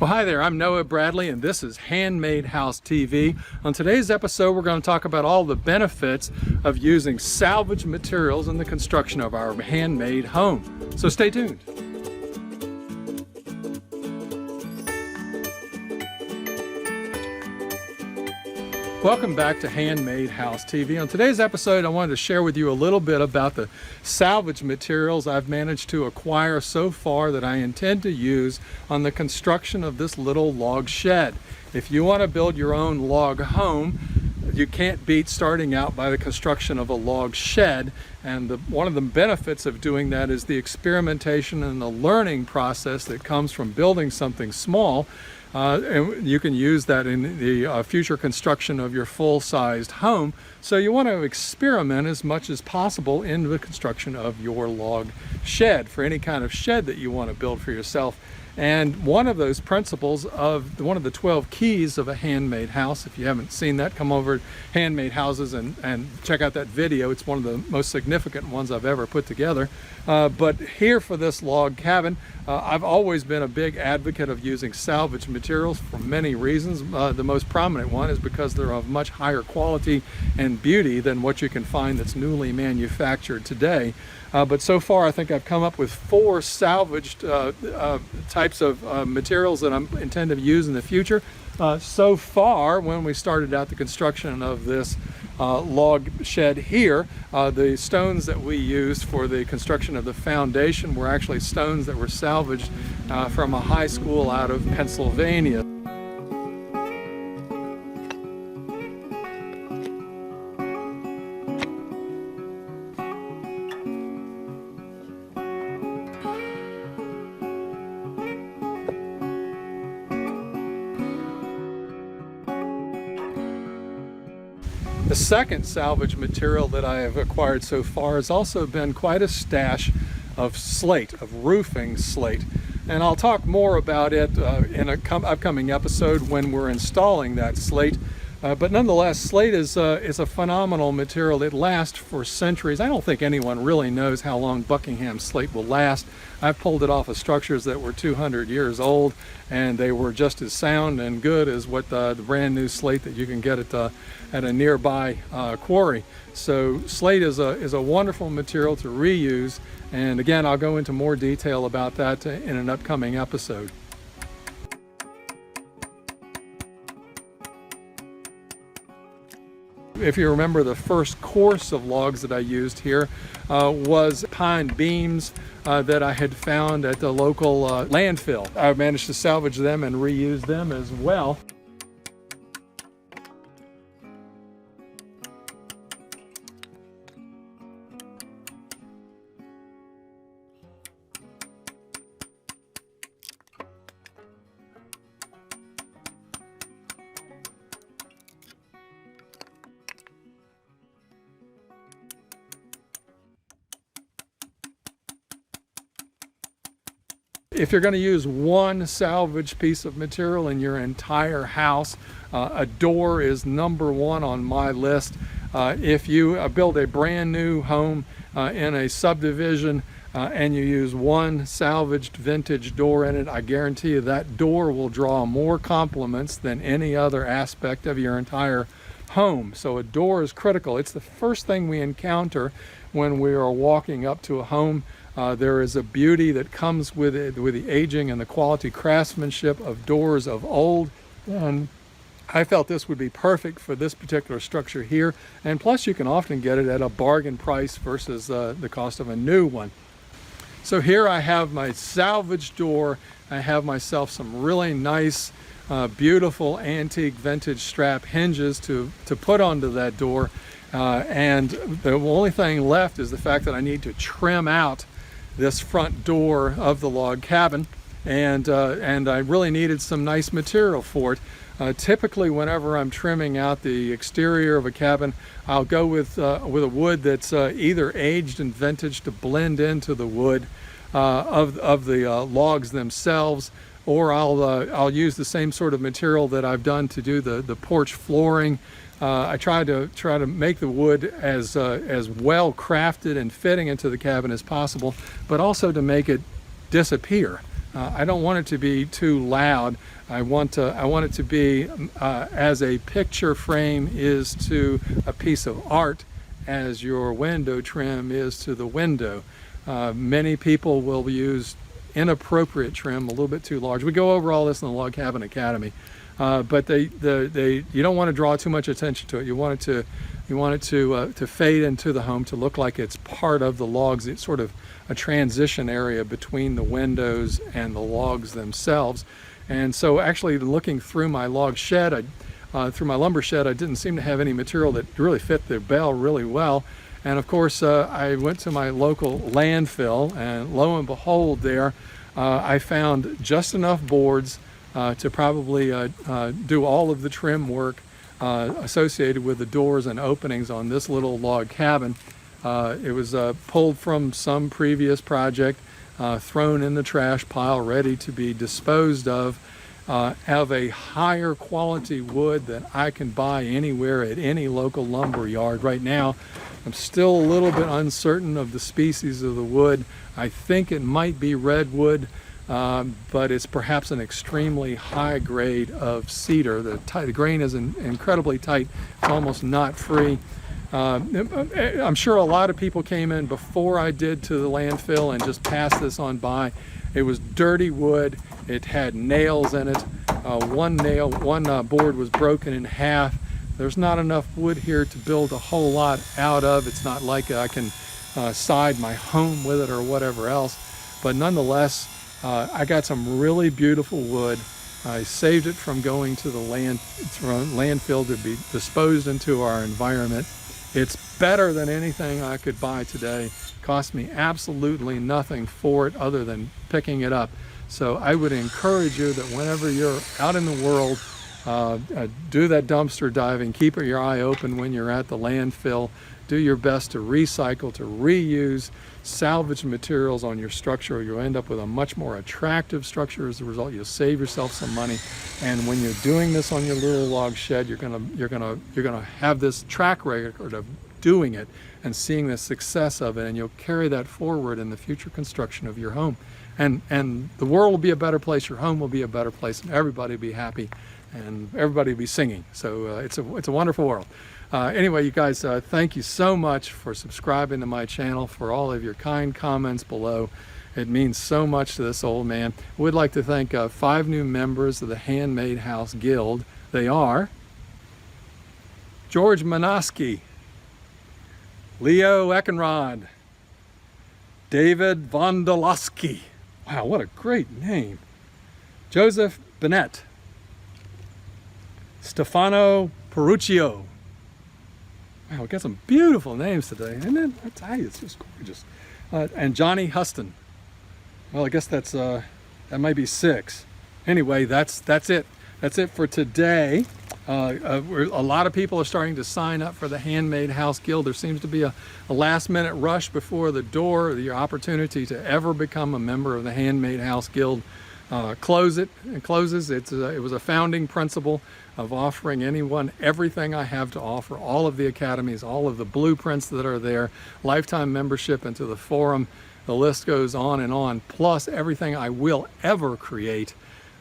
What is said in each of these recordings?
Well, hi there, I'm Noah Bradley and this is Handmade House TV. On today's episode, we're going to talk about all the benefits of using salvaged materials in the construction of our handmade home. So stay tuned. Welcome back to Handmade House TV. On today's episode, I wanted to share with you a little bit about the salvage materials I've managed to acquire so far that I intend to use on the construction of this little log shed. If you want to build your own log home, you can't beat starting out by the construction of a log shed, and one of the benefits of doing that is the experimentation and the learning process that comes from building something small. And you can use that in the future construction of your full-sized home. So you want to experiment as much as possible in the construction of your log shed for any kind of shed that you want to build for yourself. And one of those principles of one of the 12 keys of a handmade house, if you haven't seen that, come over to Handmade Houses and check out that video. It's one of the most significant ones I've ever put together. But here for this log cabin, I've always been a big advocate of using salvage materials for many reasons. The most prominent one is because they're of much higher quality and beauty than what you can find that's newly manufactured today. But so far I think I've come up with 4 salvaged types of materials that I intend to use in the future. So far, when we started out the construction of this log shed here, the stones that we used for the construction of the foundation were actually stones that were salvaged from a high school out of Pennsylvania. The second salvage material that I have acquired so far has also been quite a stash of slate, of roofing slate. And I'll talk more about it in an upcoming episode when we're installing that slate. But nonetheless, slate is a phenomenal material. It lasts for centuries. I don't think anyone really knows how long Buckingham slate will last. I've pulled it off of structures that were 200 years old, and they were just as sound and good as what the brand new slate that you can get at a nearby quarry. So slate is a wonderful material to reuse, and again, I'll go into more detail about that in an upcoming episode. If you remember, the first course of logs that I used here was pine beams that I had found at the local landfill. I managed to salvage them and reuse them as well. If you're going to use one salvage piece of material in your entire house, a door is number one on my list. If you build a brand new home in a subdivision and you use one salvaged vintage door in it, I guarantee you that door will draw more compliments than any other aspect of your entire home. So a door is critical. It's the first thing we encounter when we are walking up to a home. There is a beauty that comes with it, with the aging and the quality craftsmanship of doors of old, and I felt this would be perfect for this particular structure here. And plus you can often get it at a bargain price versus the cost of a new one. So here I have my salvage door. I have myself some really nice beautiful antique vintage strap hinges to put onto that door, and the only thing left is the fact that I need to trim out this front door of the log cabin, and I really needed some nice material for it. Typically whenever I'm trimming out the exterior of a cabin, I'll go with a wood that's either aged and vintage to blend into the wood of the logs themselves, or I'll use the same sort of material that I've done to do the porch flooring. I try to make the wood as well crafted and fitting into the cabin as possible, but also to make it disappear. I don't want it to be too loud. I want it to be as a picture frame is to a piece of art, as your window trim is to the window. Many people will use inappropriate trim, a little bit too large. We go over all this in the Log Cabin Academy, but you don't want to draw too much attention to it. You want it to fade into the home, to look like it's part of the logs. It's sort of a transition area between the windows and the logs themselves. And so actually looking through my log shed, through my lumber shed, I didn't seem to have any material that really fit the bell really well. And of course, I went to my local landfill, and lo and behold there, I found just enough boards to probably do all of the trim work associated with the doors and openings on this little log cabin. It was pulled from some previous project, thrown in the trash pile, ready to be disposed of a higher quality wood that I can buy anywhere at any local lumber yard. Right now, I'm still a little bit uncertain of the species of the wood. I think it might be redwood, but it's perhaps an extremely high grade of cedar. The grain is incredibly tight. It's almost knot free. I'm sure a lot of people came in before I did to the landfill and just passed this on by. It was dirty wood. It had nails in it. One board was broken in half. There's not enough wood here to build a whole lot out of. It's not like I can side my home with it or whatever else. But nonetheless, I got some really beautiful wood. I saved it from going to the landfill to be disposed into our environment. It's better than anything I could buy today. Cost me absolutely nothing for it other than picking it up. So I would encourage you that whenever you're out in the world, do that dumpster diving. Keep your eye open when you're at the landfill. Do your best to recycle, to reuse salvaged materials on your structure. You'll end up with a much more attractive structure. As a result, you'll save yourself some money. And when you're doing this on your little log shed, you're gonna have this track record of doing it and seeing the success of it, and you'll carry that forward in the future construction of your home. And the world will be a better place. Your home will be a better place, and everybody will be happy, and everybody will be singing. So it's a wonderful world. Anyway, you guys, thank you so much for subscribing to my channel, for all of your kind comments below. It means so much to this old man. We'd like to thank 5 new members of the Handmade House Guild. They are George Manoski, Leo Eckenrod, David Vondolowski. Wow, what a great name. Joseph Bennett, Stefano Peruccio. Wow, we got some beautiful names today, isn't it? I tell you, it's just gorgeous. And Johnny Huston. Well, I guess that might be 6. Anyway, that's it. That's it for today. A lot of people are starting to sign up for the Handmade House Guild. There seems to be a last-minute rush before the door. Your opportunity to ever become a member of the Handmade House Guild closes. It was a founding principle of offering anyone everything I have to offer, all of the academies, all of the blueprints that are there, lifetime membership into the forum. The list goes on, plus everything I will ever create.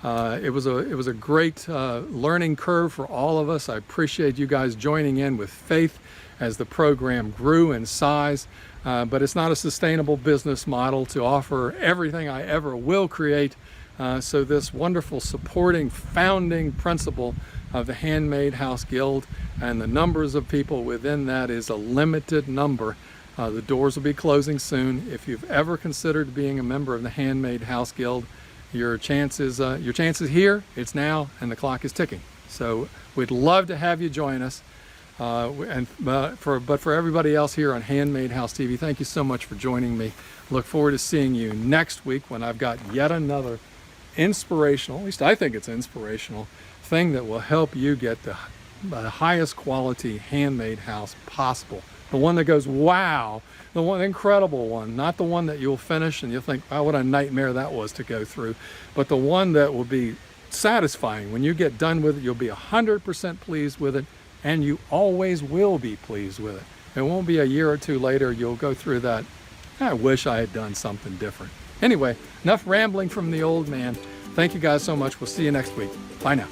It was a great learning curve for all of us. I appreciate you guys joining in with faith as the program grew in size, but it's not a sustainable business model to offer everything I ever will create. So this wonderful supporting founding principle of the Handmade House Guild, and the numbers of people within that is a limited number. The doors will be closing soon. If you've ever considered being a member of the Handmade House Guild, your chance is here, it's now, and the clock is ticking. So we'd love to have you join us. But for everybody else here on Handmade House TV, thank you so much for joining me. Look forward to seeing you next week when I've got yet another inspirational, at least I think it's inspirational, thing that will help you get the highest quality handmade house possible. The one that goes, wow, the incredible one, not the one that you'll finish and you'll think, wow, what a nightmare that was to go through, but the one that will be satisfying. When you get done with it, you'll be 100% pleased with it, and you always will be pleased with it. It won't be a year or two later you'll go through that, I wish I had done something different. Anyway, enough rambling from the old man. Thank you guys so much. We'll see you next week. Bye now.